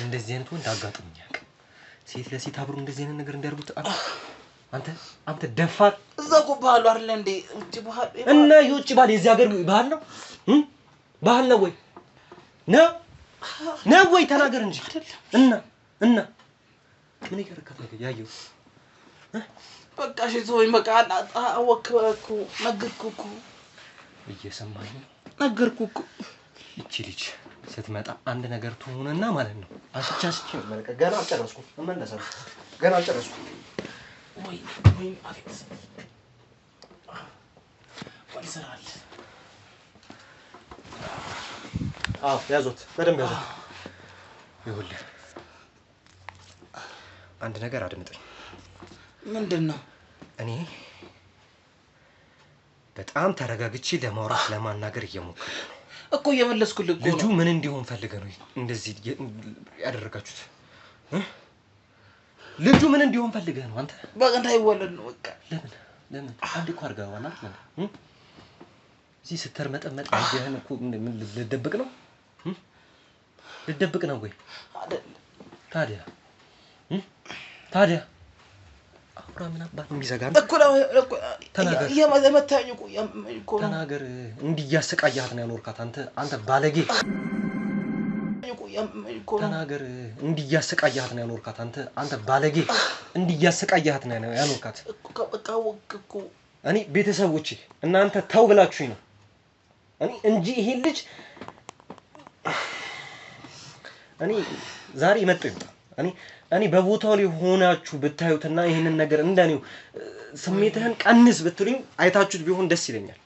እንደዚህ አይነት ወንድ አጋጥሞኝ አያውቅም ሴት ለሴት አብሮ እንደዚህ አይነት ነገር እንዲያርጉት አንተ ደፋር እዛ እኮ ባህሉ አይደለ እንዴ ውጭ ባህል እና የውጭ ባህል የዚህ ሀገር ባህል ነው ባህል ነው ወይ ነው ወይ ተናገር እንጂ እና ምን ይከረከት ነገር ያየው በቃ እሺ ተወኝ በቃ አወክኩ ነገርኩህ እየሰማኸኝ ነገርኩህ እቺ ልጅ ስትመጣ አንድ ነገር ትሆንና ማለት ነው አስቻስቺ ማለት ገና አልጨረስኩም እመለሳለሁ ገና አልጨረስኩም ወይ አፊት ወልሰራል ያዞት በደንብ ያዞት ይኸውልህ አንድ ነገር አድምጠኝ ምንድነው እኔ በጣም ተረጋግቼ ለማውራት ለማናገር እየሞከርኩ ነው እኮ እየመለስኩልህ እኮ ልጁ ምን እንዲሆን ፈልገህ ነው እንደዚህ ያደረጋችሁት ልጁ ምን እንዲሆን ፈልገህ ነው አንተ በቃ እንዳይወለድ ነው በቃ ለምን አንዴ እኮ አድርገዋል አይደል እዚህ ስትርመጠመጥ አይደህን እኮ ምን ልደብቅ ነው ወይ አይደል ታዲያ አውራ ምን አባት እንዲዘጋን እኮ ተናገር የመታኝ እኮ ተናገር እንዲያሰቃያት ነው ያኖርካት አንተ ባለጌ ተናገር እንዲያሰቃያት ነው ያኖርካት አንተ ባለጌ እንዲያሰቃያት ነው ያኖርካት በቃ ወቅኩ እኔ ቤተሰቦቼ እናንተ ተው ብላችሁኝ ነው እኔ እንጂ ይሄ ልጅ እኔ ዛሬ መጥቶ እኔ በቦታው ላይ ሆናችሁ ብታዩትና ይሄንን ነገር እንደኔው ስሜትህን ቀንስ ብትሉኝ አይታችሁት ቢሆን ደስ ይለኛል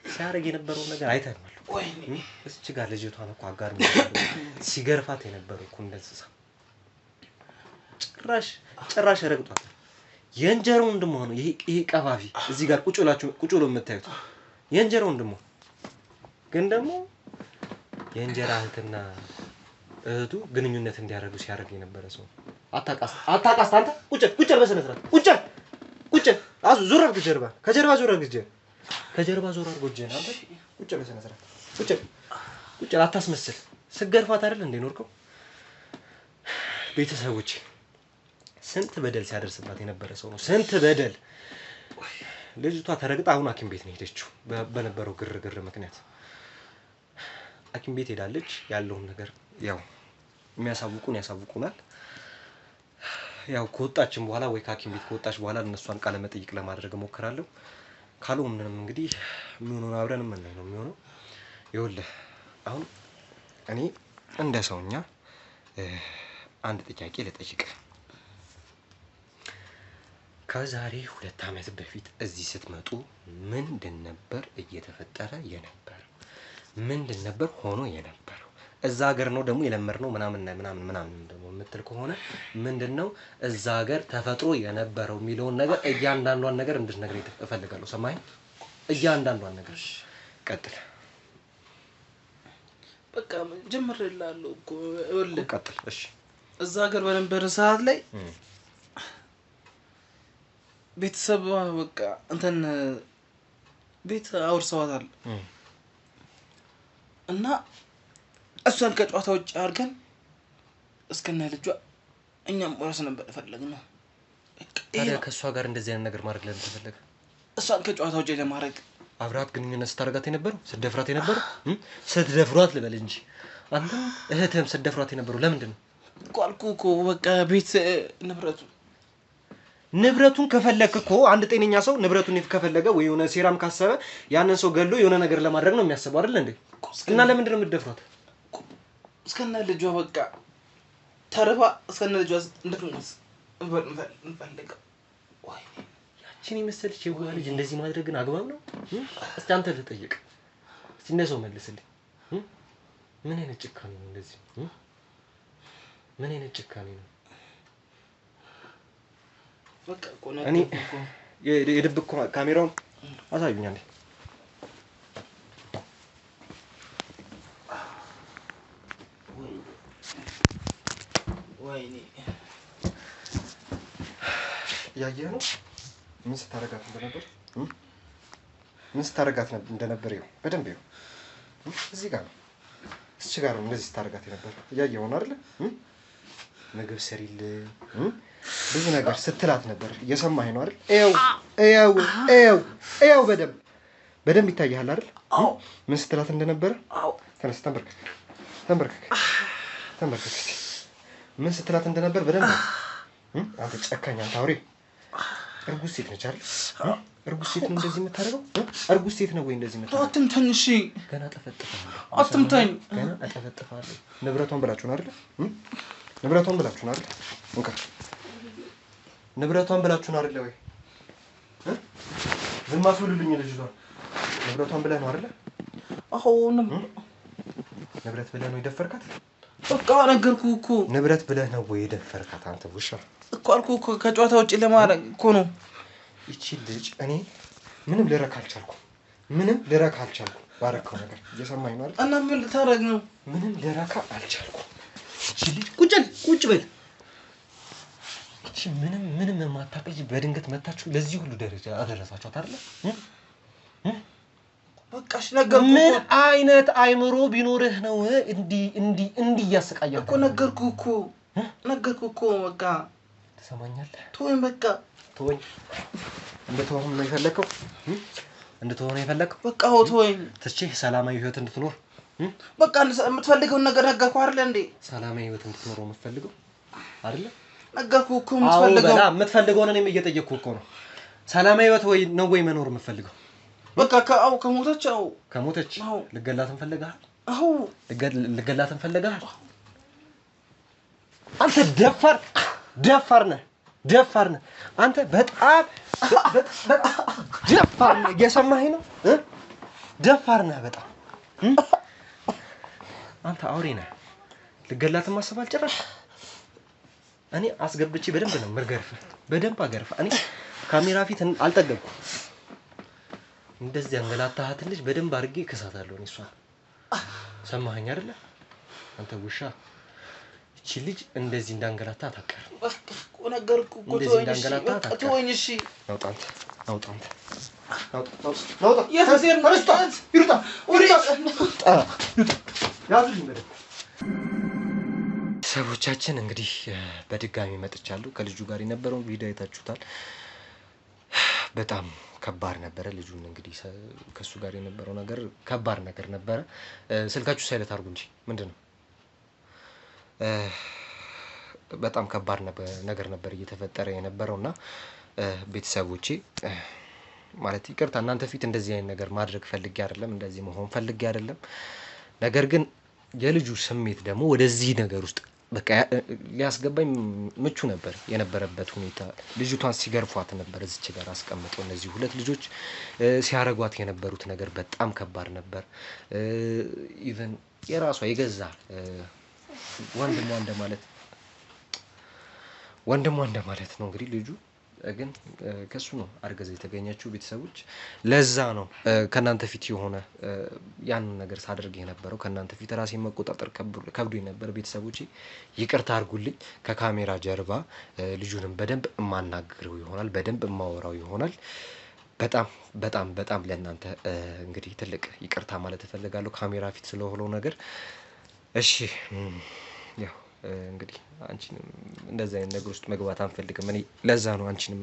ሲያረግ የነበረው ነገር አይተናል ወይኔ እዚህ ጋር ልጅቷን እኮ አጋር ነው ሲገርፋት የነበረው እኮ እንደዛ ጭራሽ ረግጧት የእንጀራው ወንድም ሆኖ ይሄ ቀፋፊ እዚህ ጋር ቁጭ ብሎ የምታዩት የእንጀራው ወንድም ግን ደግሞ የእንጀራ እህትና እህቱ ግንኙነት እንዲያደርጉ ሲያደርግ የነበረ ሰው አታቃስ አንተ ቁጭ በስነ ስርዓት ቁጭ ዞር አድርግ ከጀርባ ዞር አድርግ አንተ ቁጭ በስነ ስርዓት ቁጭ አታስመስል ስገርፋት አይደል እንዴ ኖርከው ቤተሰቦች ስንት በደል ሲያደርስባት የነበረ ሰው ነው ስንት በደል ልጅቷ ተረግጣ አሁን ሐኪም ቤት ነው ሄደችው በነበረው ግርግር ምክንያት ሐኪም ቤት ሄዳለች ያለውን ነገር ያው ያሳውቁናል ያው ከወጣችን በኋላ ወይ ከሐኪም ቤት ከወጣች በኋላ እነሷን ቃለ መጠይቅ ለማድረግ ሞክራለሁ ካሉም ምንም እንግዲህ ምን አብረን ምን ነው የሚሆነው ይኸውልህ አሁን እኔ እንደ ሰውኛ አንድ ጥያቄ ልጠይቅ ከዛሬ 2 አመት በፊት እዚህ ስትመጡ ምንድን ነበር እየተፈጠረ የነበረው ምንድን ነበር ሆኖ የነበረው እዛ ሀገር ነው ደግሞ የለመርነው ምናምን ደግሞ የምትል ከሆነ ምንድነው እዛ ሀገር ተፈጥሮ የነበረው የሚለውን ነገር እያንዳንዷን ነገር እንድትነግረኝ እፈልጋለሁ ሰማይ እያንዳንዷን ነገር ቀጥል በቃ ጀምሬላለሁ እኮ ይኸውልህ ቀጥል እሺ እዛ ሀገር በነበረ ሰዓት ላይ ቤተሰብ በቃ እንትን ቤት አውርሰዋታል እና እሷን ከጨዋታ ውጭ አድርገን እስከነ ልጇ እኛም ወራስ ነበር ፈለግነው ታዲያ ከሷ ጋር እንደዚህ አይነት ነገር ማድረግ ለምን ተፈለገ እሷን ከጨዋታ ውጭ ለማድረግ አብራት ግንኙነት ስታረጋት የነበረው ስትደፍራት የነበረው ስትደፍሯት ልበል እንጂ አንተ እህተም ስትደፍሯት የነበረው ለምንድን ነው ቋልኩ በቃ ቤት ንብረቱን ከፈለክ እኮ አንድ ጤነኛ ሰው ንብረቱን ከፈለገ ወይ የሆነ ሴራም ካሰበ ያንን ሰው ገሎ የሆነ ነገር ለማድረግ ነው የሚያስበው አይደል እንዴ እና ለምንድን ነው የምትደፍሯት እስከነ ልጇ በቃ ተርባ እስከነ ልጇ እንድትሞት እንፈልግ ወይ ያቺን መሰለች የዋ ልጅ እንደዚህ ማድረግ ግን አግባብ ነው እስቲ አንተ ልጠይቅ እስቲ እንደሰው መልስልኝ ምን አይነት ጭካኔ ነው እንደዚህ ምን አይነት ጭካኔ ነው በቃ ቆና እኔ የድብቅ ካሜራውን አሳዩኝ አንዴ ወይኔ ያየህ ነው ምን ስታረጋት እንደነበር ይኸው በደንብ ይኸው እዚህ ጋር ነው እዚህ ጋር ነው እንደዚህ ስታረጋት ነበር ያየኸው ነው አይደል ምግብ ሰሪል ብዙ ነገር ስትላት ነበር እየሰማኸኝ ነው አይደል ኤው በደንብ ይታያል አይደል ምን ስትላት እንደነበር ተነስ ተንበርከክ ምን ስትላት እንደነበር በደንብ አንተ ጨካኝ አንተ አውሬ እርጉዝ ሴት ነች አይደል እርጉዝ ሴት ነው እንደዚህ የምታደርገው እርጉዝ ሴት ነው ወይ እንደዚህ የምታደርገው አትምታኝ እሺ ገና ጠፈጥፋለሁ አትምታኝ ገና አጠፈጥፋለሁ ንብረቷን ብላችሁ ነው አይደል ንብረቷን ብላችሁ ነው አይደል እንካ ንብረቷን ብላችሁ ነው አይደል ወይ ዝም አትበሉልኝ ልጅቷን ንብረቷን ብለህ ነው አይደል አሁን ንብረት ብለህ ነው የደፈርካት በቃ ነገርኩህ እኮ ንብረት ብለህ ነው ወይ የደፈርካት አንተ ውሻ እኮ አልኩህ እኮ ከጨዋታ ውጪ ለማድረግ እኮ ነው እቺ ልጅ እኔ ምንም ልረካ አልቻልኩም ባረከው ነገር እየሰማኸኝ ነው አይደል እና ምን ልታረግ ነው ምንም ልረካ አልቻልኩም እቺ ልጅ ቁጭ በል እቺ ምንም የማታውቅ ልጅ በድንገት መታችሁ ለዚህ ሁሉ ደረጃ አደረሳችኋት አይደል በቃሽ ነገርኩህ ምን አይነት አይምሮ ቢኖርህ ነው እንዲ ያሰቃያው እኮ ነገርኩህ እኮ በቃ ትሰማኛለህ ተወኝ በቃ ተወኝ እንደተወው ነው የፈለከው በቃ ተወኝ ትቼ ሰላማዊ ህይወት እንድትኖር በቃ የምትፈልገው ነገር ነገርኩህ አይደል እንዴ ሰላማዊ ህይወት እንድትኖር የምትፈልገው አይደል ነገርኩህ እኮ የምትፈልገው እኔም እየጠየቅኩህ እኮ ነው ሰላማዊ ህይወት ወይ ነው ወይ መኖር የምትፈልገው በቃ ከሞተች ልገላትን ፈልጋል ልገላትን ፈልጋል አንተ ደፋር ነህ አንተ በጣም ደፋር ነህ እየሰማኸኝ ነው ደፋር ነህ በጣም አንተ አውሬ ነህ ልገላትን ማሰብ አልጨረሽ እኔ አስገብቼ በደንብ ነው መርገርፍ በደንብ አገርፍ እኔ ካሜራ ፊት አልጠገብኩም እንደዚህ አንገላታሃት ልጅ በደንብ አድርጌ ከሳታለሁ እኔ እሷ ሰማኸኝ አይደለ አንተ ውሻ እቺ ልጅ እንደዚህ እንዳንገላታሃት አቀርም እኮ ነገርኩህ እኮ ተወኝ እሺ ናውጣ ይሩጣ ሰዎቻችን እንግዲህ በድጋሚ መጥቻለሁ ከልጁ ጋር የነበረውን ቪዲዮ አይታችሁታል በጣም ከባድ ነበር ልጁን እንግዲህ ከሱ ጋር የነበረው ነገር ከባድ ነገር ነበር ስልካችሁ ሳይለት አድርጉ እንጂ ምንድነው በጣም ከባድ ነበር እየተፈጠረ የነበረውና ቤተሰቦቼ ማለት ይቅርታ እናንተ ፊት እንደዚህ አይነት ነገር ማድረግ ፈልጌ አይደለም እንደዚህ መሆን ፈልጌ አይደለም ነገር ግን የልጁ ስሜት ደግሞ ወደዚህ ነገር ውስጥ በቃ ሊያስገባኝ ምቹ ነበር የነበረበት ሁኔታ ልጅቷን ሲገርፏት ነበር እዚች ጋር አስቀምጠው እነዚህ ሁለት ልጆች ሲያረጓት የነበሩት ነገር በጣም ከባድ ነበር ኢቭን የራሷ የገዛ ወንድሟ እንደማለት ነው እንግዲህ ልጁ ግን ከሱ ነው አርገዘ የተገኘችው ቤተሰቦች ለዛ ነው ከናንተ ፊት የሆነ ያን ነገር ሳደርግ የነበረው ከናንተ ፊት ራሴን መቆጣጠር ከብዶኝ ነበር ቤተሰቦች ይቅርታ አርጉልኝ ከካሜራ ጀርባ ልጁንም በደንብ ማናገረው ይሆናል በደንብ ማወራው ይሆናል በጣም ለእናንተ እንግዲህ ትልቅ ይቅርታ ማለት እፈልጋለሁ ካሜራ ፊት ስለሆነው ነገር እሺ ያው እንግዲህ አንቺንም እንደዛ አይነት ነገር ውስጥ መግባት አንፈልግም እኔ ለዛ ነው አንቺንም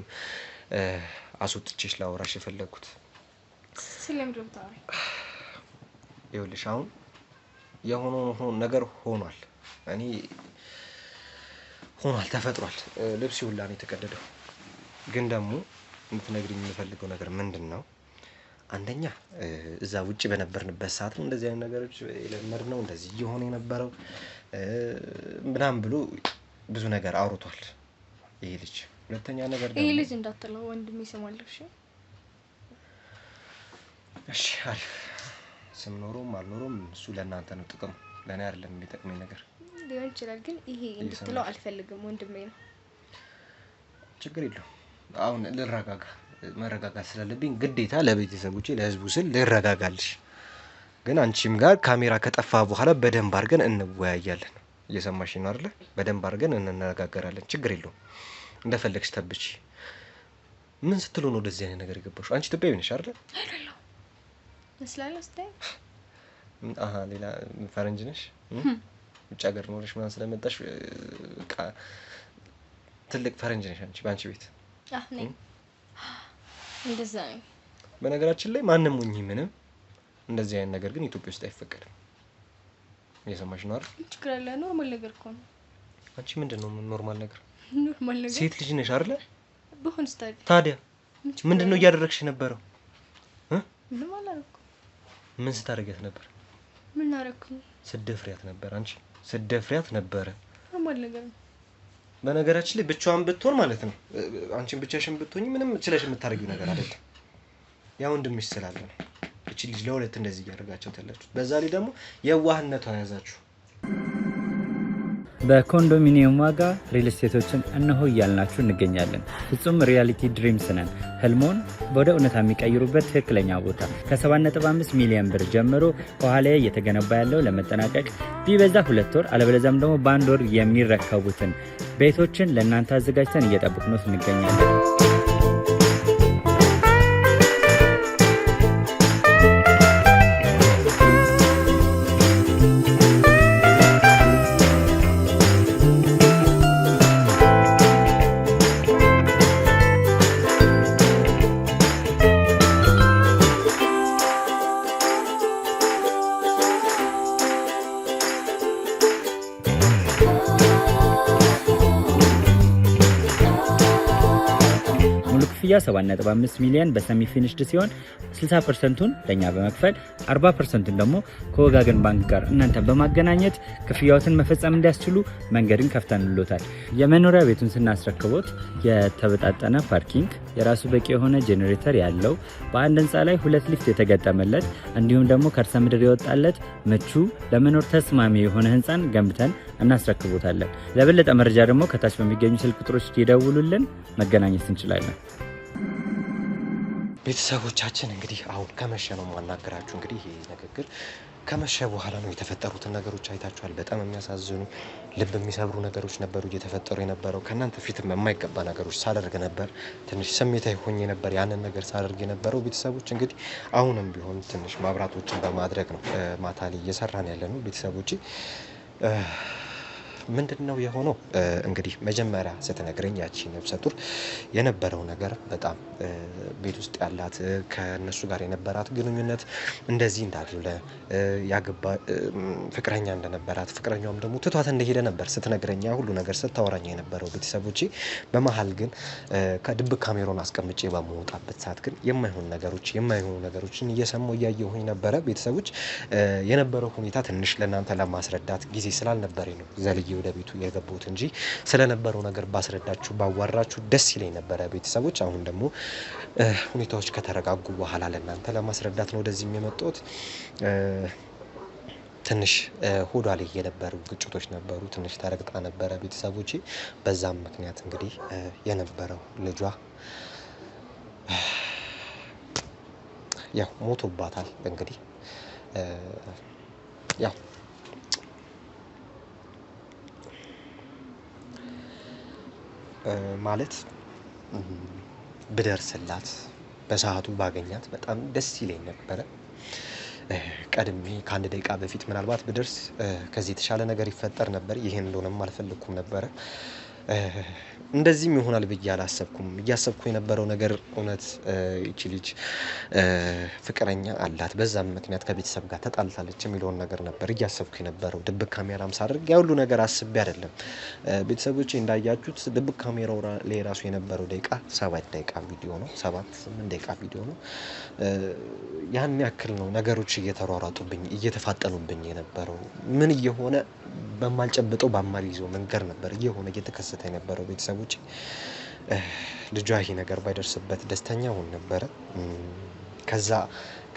አስወጥቼሽ ላወራሽ የፈለኩት ስለምንም ታውሪ ይኸውልሽ አሁን የሆነው ነገር ሆኗል እኔ ሆኗል ተፈጥሯል ልብስ ሁላ ነው የተቀደደው ግን ደግሞ እንድትነግሪኝ የምፈልገው ነገር ምንድነው አንደኛ እዛ ውጪ በነበርንበት ሰዓት ነው እንደዚህ አይነት ነገሮች የለመድነው እንደዚህ እየሆነ የነበረው ምናምን ብሎ ብዙ ነገር አውርቷል ይሄ ልጅ ሁለተኛ ነገር ደግሞ ይሄ ልጅ እንዳትለው ወንድም ይሰማል እሺ አሪፍ ስም ኖሮም አልኖሮም እሱ ለእናንተ ነው ጥቅም ለኔ አይደለም የሚጠቅመኝ ነገር ሊሆን ይችላል ግን ይሄ እንድትለው አልፈልግም ወንድሜ ነው ችግር የለውም አሁን መረጋጋት ስላለብኝ ግዴታ ለቤተሰቦቼ ለህዝቡ ስል ልረጋጋልሽ ግን አንቺም ጋር ካሜራ ከጠፋ በኋላ በደንብ አድርገን እንወያያለን እየሰማሽኝ ነው አይደል በደንብ አድርገን እንነጋገራለን ችግር የለውም እንደፈለግሽ ተብቺ ምን ስትሉ ነው እንደዚህ አይነት ነገር ይገባሽ አንቺ ኢትዮጵያዊ ነሽ አይደል አይደለም መስላለስታይ ሌላ ፈረንጅ ነሽ ውጭ ሀገር ኖርሽ ማን ስለመጣሽ በቃ ትልቅ ፈረንጅ ነሽ አንቺ ባንቺ ቤት ነኝ እንደዛ ነው በነገራችን ላይ ማንንም ሆኚ ምንም እንደዚህ አይነት ነገር ግን ኢትዮጵያ ውስጥ አይፈቀድም እየሰማሽ ነው አይደል ችግር አለ ኖርማል ነገር እኮ ነው አንቺ ምንድነው ኖርማል ነገር ሴት ልጅ ነሽ አይደል በሆነ ስታይል ታዲያ ምንድነው እያደረግሽ ነበረው ምንም አላረኩም ምን ስታደርጊያት ነበር ምን አረኩኝ ስደፍሪያት ነበር አንቺ ስደፍሪያት ነበር ኖርማል ነገር ነው በነገራችን ላይ ብቻዋን ብትሆን ማለት ነው አንቺን ብቻሽን ብትሆኚ ምንም ስለሽ የምታረጊው ነገር አይደለም ያው ወንድምሽ ስላለ ነው እቺ ልጅ ለሁለት እንደዚህ ያደርጋቸው ተላችሁ በዛ ላይ ደግሞ የዋህነቷ ያዛችሁ በኮንዶሚኒየም ዋጋ ሪል ስቴቶችን እነሆ እያልናችሁ እንገኛለን ፍጹም ሪያሊቲ ድሪምስ ነን ህልሞን ወደ እውነታ የሚቀይሩበት ትክክለኛ ቦታ ከ7.5 ሚሊዮን ብር ጀምሮ ከኋላ እየተገነባ ያለው ለመጠናቀቅ ቢበዛ 2 ወር አለበለዚያም ደግሞ በአንድ ወር የሚረከቡትን ቤቶችን ለእናንተ አዘጋጅተን እየጠበቅነው እንገኛለን ክፍያ 7.5 ሚሊዮን በሰሚ ፊኒሽድ ሲሆን 60%ን ለኛ በመክፈል 40%ን ደግሞ ከወጋገን ባንክ ጋር እናንተ በማገናኘት ክፍያዎትን መፈጸም እንዲያስችሉ መንገድን ከፍተንልዎታል። የመኖሪያ ቤቱን ስናስረክቦት የተበጣጠነ ፓርኪንግ፣ የራሱ በቂ የሆነ ጄኔሬተር ያለው በአንድ ህንፃ ላይ 2 ሊፍት የተገጠመለት እንዲሁም ደግሞ ከርሰ ምድር የወጣለት ምቹ ለመኖር ተስማሚ የሆነ ህንፃን ገንብተን እናስረክቦታለን። ለበለጠ መረጃ ደግሞ ከታች በሚገኙ ስልክ ቁጥሮች ይደውሉልን፣ መገናኘት እንችላለን። ቤተሰቦቻችን እንግዲህ አሁን ከመሸ ነው ማናገራችሁ። እንግዲህ ይሄ ንግግር ከመሸ በኋላ ነው የተፈጠሩትን ነገሮች አይታችኋል። በጣም የሚያሳዝኑ ልብ የሚሰብሩ ነገሮች ነበሩ እየተፈጠሩ የነበረው። ከእናንተ ፊትም የማይገባ ነገሮች ሳደርግ ነበር። ትንሽ ስሜታዊ ሆኜ ነበር ያንን ነገር ሳደርግ የነበረው። ቤተሰቦች እንግዲህ አሁንም ቢሆን ትንሽ ማብራቶችን በማድረግ ነው ማታ ላይ እየሰራን ያለ ነው። ቤተሰቦች ምንድነው የሆነው? እንግዲህ መጀመሪያ ስትነግረኝ ያቺ ነፍሰ ጡር የነበረው ነገር በጣም ቤት ውስጥ ያላት ከነሱ ጋር የነበራት ግንኙነት እንደዚህ እንዳለ ያገባ ፍቅረኛ እንደነበራት ፍቅረኛውም ደግሞ ትቷት እንደሄደ ነበር ስትነግረኝ ሁሉ ነገር ስታወራኝ የነበረው። ቤተሰቦቼ በመሀል ግን ከድብቅ ካሜራውን አስቀምጬ በመውጣበት ሰዓት ግን የማይሆኑ ነገሮችን እየሰማሁ እያየሁኝ ነበረ። ቤተሰቦች የነበረው ሁኔታ ትንሽ ለእናንተ ለማስረዳት ጊዜ ስላልነበረኝ ነው ዘልዬ ወደ ቤቱ የገቡት እንጂ ስለነበረው ነገር ባስረዳችሁ ባዋራችሁ ደስ ይለኝ ነበረ። ቤተሰቦች አሁን ደግሞ ሁኔታዎች ከተረጋጉ በኋላ ለእናንተ ለማስረዳት ነው ወደዚህ የመጣሁት። ትንሽ ሆዷ ላይ የነበሩ ግጭቶች ነበሩ። ትንሽ ተረግጣ ነበረ ቤተሰቦቼ። በዛም ምክንያት እንግዲህ የነበረው ልጇ ያው ሞቶባታል። እንግዲህ ያው ማለት ብደርስላት በሰዓቱ ባገኛት በጣም ደስ ይለኝ ነበረ። ቀድሜ ከአንድ ደቂቃ በፊት ምናልባት ብደርስ ከዚህ የተሻለ ነገር ይፈጠር ነበር። ይሄን እንደሆነም አልፈልኩም ነበረ። እንደዚህም ይሆናል ብዬ አላሰብኩም። እያሰብኩ የነበረው ነገር እውነት እቺ ልጅ ፍቅረኛ አላት፣ በዛም ምክንያት ከቤተሰብ ጋር ተጣልታለች የሚለውን ነገር ነበር እያሰብኩ የነበረው። ድብቅ ካሜራም ሳደርግ ያ ሁሉ ነገር አስቤ አይደለም። ቤተሰቦቼ እንዳያችሁት ድብቅ ካሜራው ላይ ራሱ የነበረው ደቂቃ 7 ደቂቃ ቪዲዮ ነው፣ 7-8 ደቂቃ ቪዲዮ ነው። ያን ያክል ነው ነገሮች እየተሯሯጡብኝ እየተፋጠኑብኝ የነበረው። ምን እየሆነ በማልጨብጠው በማልይዘው መንገድ ነበር እየሆነ እየተከሰተ የነበረው። ቤተሰቦች ልጇ ይሄ ነገር ባይደርስበት ደስተኛ ሆን ነበረ።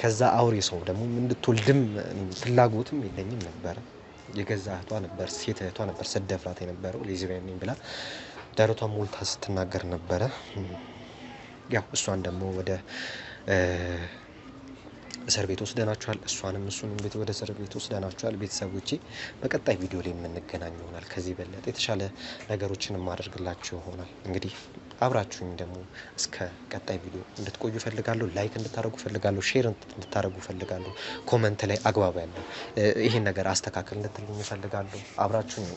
ከዛ አውሬ ሰው ደግሞ እንድትወልድም ፍላጎትም የለኝም ነበረ። የገዛ እህቷ ነበር፣ ሴት እህቷ ነበር ስደፍራት የነበረው። ሌዝቢያን ነኝ ብላ ደረቷን ሞልታ ስትናገር ነበረ። ያው እሷን ደግሞ ወደ እስር ቤት ወስደናቸዋል። እሱንም ወደ እስር ቤት ወስደናቸዋል። ቤተሰቦቼ በቀጣይ ቪዲዮ ላይ የምንገናኝ ይሆናል። ከዚህ በለጠ የተሻለ ነገሮችን ማድረግላችሁ ይሆናል። እንግዲህ አብራችሁኝ ደግሞ እስከ ቀጣይ ቪዲዮ እንድትቆዩ ፈልጋለሁ። ላይክ እንድታደርጉ ፈልጋለሁ። ሼር እንድታደርጉ ፈልጋለሁ። ኮመንት ላይ አግባብ ያለው ይሄን ነገር አስተካክል እንድትሉኝ ፈልጋለሁ። አብራችሁኝ